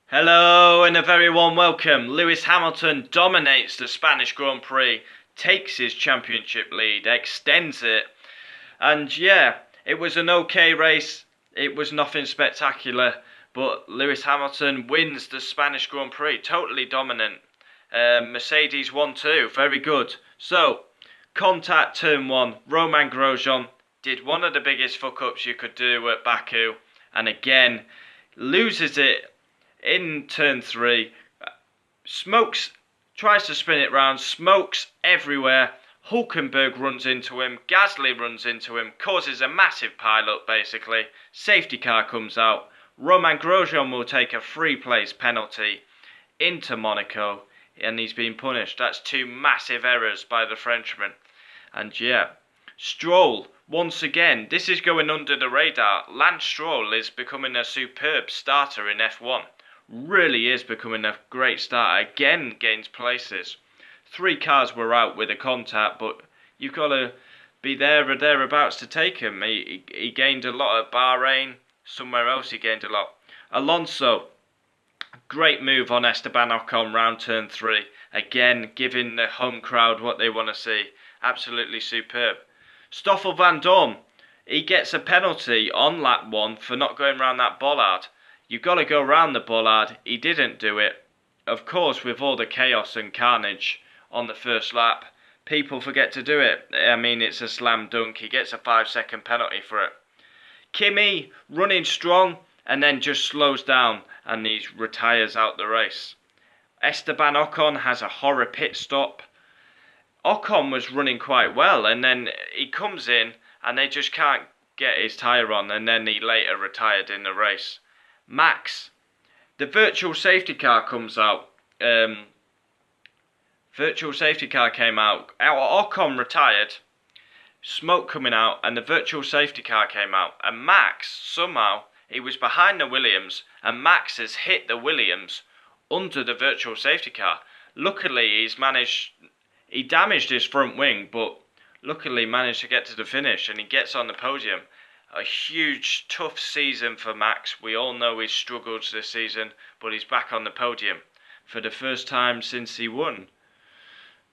Hello and a very warm welcome. Lewis Hamilton dominates the Spanish Grand Prix, takes his championship lead, extends it, and yeah, it was an okay race. It was nothing spectacular, but Lewis Hamilton wins the Spanish Grand Prix, totally dominant. Mercedes won too, very good. So, contact turn 1, Romain Grosjean did one of the biggest fuck ups you could do at Baku, and again, loses it in turn 3, smokes, tries to spin it round, smokes everywhere. Hulkenberg runs into him, Gasly runs into him, causes a massive pile-up basically. Safety car comes out. Romain Grosjean will take a 3-place penalty into Monaco, and he's been punished. That's 2 massive errors by the Frenchman. And yeah, Stroll, once again, this is going under the radar. Lance Stroll is becoming a superb starter in F1. Really is becoming a great starter. Again, gains places. 3 cars were out with a contact, but you've got to be there or thereabouts to take him. He gained a lot at Bahrain. Somewhere else he gained a lot. Alonso, great move on Esteban Ocon round turn 3. Again, giving the home crowd what they want to see. Absolutely superb. Stoffel Van Dorn, he gets a penalty on lap 1 for not going round that bollard. You've got to go round the bollard. He didn't do it. Of course, with all the chaos and carnage on the first lap, people forget to do it. I mean, it's a slam dunk. He gets a 5-second penalty for it. Kimi running strong and then just slows down and he retires out the race. Esteban Ocon has a horror pit stop. Ocon was running quite well and then he comes in and they just can't get his tyre on, and then he later retired in the race. Max, the virtual safety car comes out. Virtual safety car came out. Ocon retired. Smoke coming out, and the virtual safety car came out. And Max, somehow, he was behind the Williams, and Max has hit the Williams under the virtual safety car. Luckily, he damaged his front wing, but luckily managed to get to the finish, and he gets on the podium. A huge, tough season for Max. We all know he's struggled this season, but he's back on the podium for the first time since he won.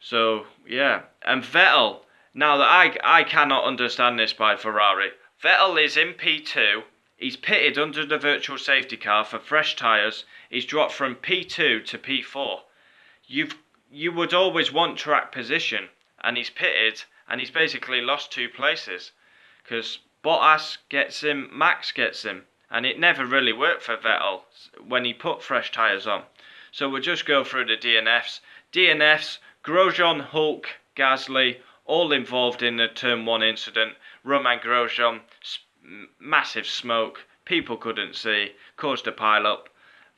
So, yeah. And Vettel, now that I cannot understand this by Ferrari. Vettel is in P2. He's pitted under the virtual safety car for fresh tyres. He's dropped from P2 to P4. You would always want track position, and he's pitted, and he's basically lost 2 places. Because Bottas gets him, Max gets him, and it never really worked for Vettel when he put fresh tyres on. So we'll just go through the DNFs. DNFs, Grosjean, Hulk, Gasly, all involved in the turn 1 incident. Romain Grosjean, massive smoke, people couldn't see, caused a pile-up.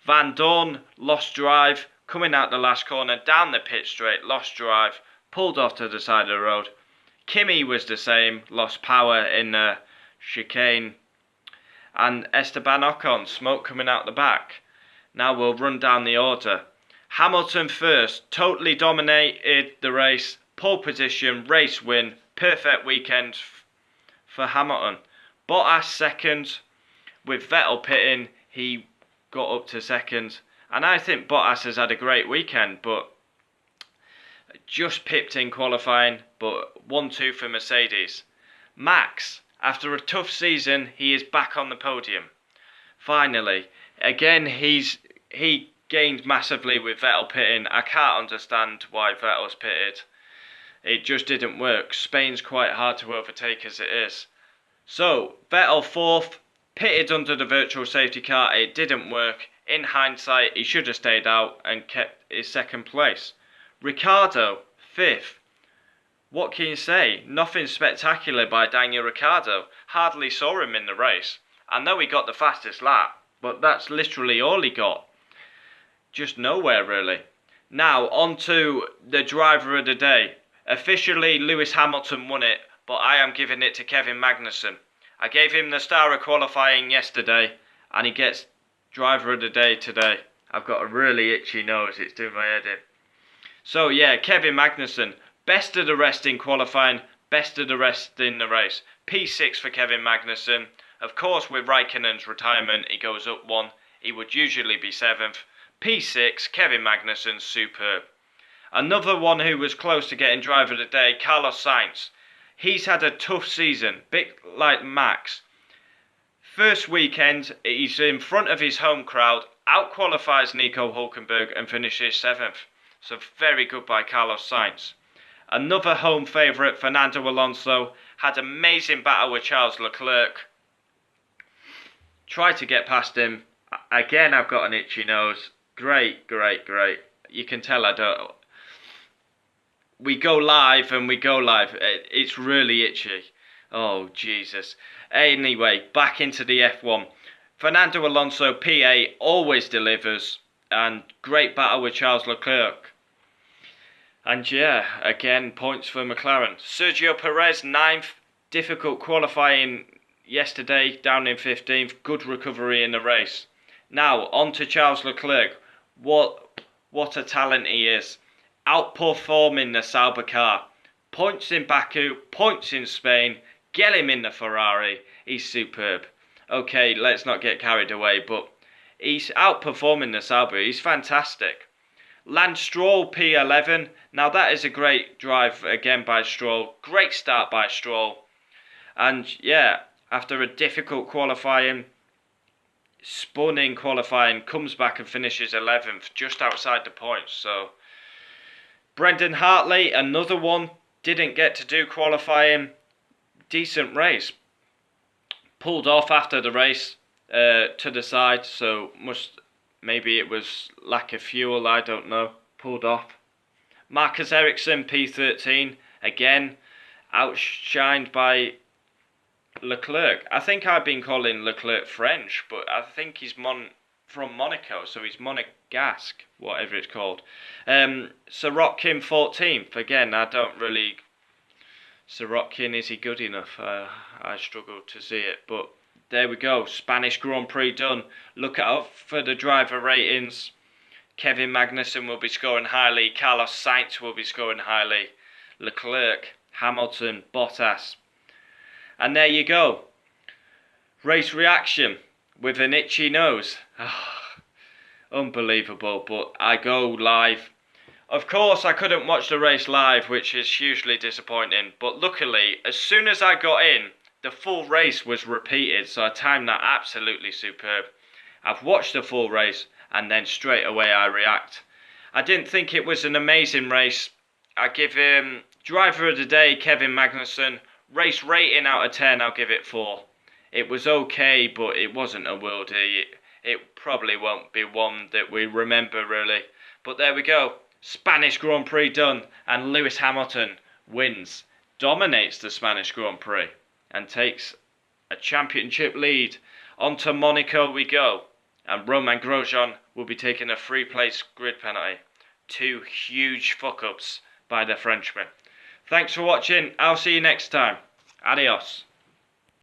Van Dorn, lost drive, coming out the last corner, down the pit straight, lost drive, pulled off to the side of the road. Kimi was the same, lost power in the chicane. And Esteban Ocon, smoke coming out the back. Now we'll run down the order. Hamilton first, totally dominated the race, pole position, race win, perfect weekend for Hamilton. Bottas second, with Vettel pitting, he got up to second. And I think Bottas has had a great weekend, but just pipped in qualifying, but 1-2 for Mercedes. Max, after a tough season, he is back on the podium. Finally, again, he gained massively with Vettel pitting. I can't understand why Vettel's pitted. It just didn't work. Spain's quite hard to overtake as it is. So, Vettel 4th, pitted under the virtual safety car. It didn't work. In hindsight, he should have stayed out and kept his 2nd place. Ricciardo, 5th. What can you say? Nothing spectacular by Daniel Ricciardo. Hardly saw him in the race. I know he got the fastest lap, but that's literally all he got. Just nowhere really. Now on to the driver of the day. Officially Lewis Hamilton won it, but I am giving it to Kevin Magnussen. I gave him the star of qualifying yesterday, and he gets driver of the day today. I've got a really itchy nose, it's doing my head in. So yeah, Kevin Magnussen, best of the rest in qualifying, best of the rest in the race. P6 for Kevin Magnussen. Of course, with Raikkonen's retirement, he goes up 1. he would usually be 7th. P6, Kevin Magnussen, superb. Another one who was close to getting driver of the day, Carlos Sainz. He's had a tough season, bit like Max. First weekend, he's in front of his home crowd, outqualifies Nico Hulkenberg and finishes 7th. So very good by Carlos Sainz. Another home favourite, Fernando Alonso, had amazing battle with Charles Leclerc. Tried to get past him. Again, I've got an itchy nose. Great. You can tell I don't. We go live and we go live. It's really itchy. Oh, Jesus. Anyway, back into the F1. Fernando Alonso, P8, always delivers. And great battle with Charles Leclerc. And yeah, again, points for McLaren. Sergio Perez, 9th. Difficult qualifying yesterday, down in 15th. Good recovery in the race. Now, on to Charles Leclerc. What a talent he is. Outperforming the Sauber car. Points in Baku, points in Spain. Get him in the Ferrari. He's superb. Okay, let's not get carried away, but he's outperforming the Sauber. He's fantastic. Lance Stroll, P11. Now that is a great drive again by Stroll. Great start by Stroll. And yeah, after a difficult qualifying, spun in qualifying, comes back and finishes 11th, just outside the points. So Brendan Hartley, another one, didn't get to do qualifying. Decent race. Pulled off after the race to the side, so maybe it was lack of fuel, I don't know. Pulled off. Marcus Ericsson, P13, again, outshined by Leclerc. I think I've been calling Leclerc French, but I think he's from Monaco, so he's Monegasque, whatever it's called. Sirotkin, 14th. Again, I don't really... Sirotkin, is he good enough? I struggle to see it, but there we go. Spanish Grand Prix done. Look out for the driver ratings. Kevin Magnussen will be scoring highly. Carlos Sainz will be scoring highly. Leclerc, Hamilton, Bottas. And there you go. Race reaction with an itchy nose. Unbelievable, but I go live. Of course, I couldn't watch the race live, which is hugely disappointing. But luckily, as soon as I got in, the full race was repeated, so I timed that absolutely superb. I've watched the full race, and then straight away I react. I didn't think it was an amazing race. I give him driver of the day, Kevin Magnussen. Race rating out of 10, I'll give it 4. It was okay, but it wasn't a worldie. It probably won't be one that we remember really. But there we go. Spanish Grand Prix done, and Lewis Hamilton wins, dominates the Spanish Grand Prix, and takes a championship lead. On to Monaco we go, and Romain Grosjean will be taking a 3-place grid penalty. 2 huge fuck-ups by the Frenchman. Thanks for watching, I'll see you next time. Adios.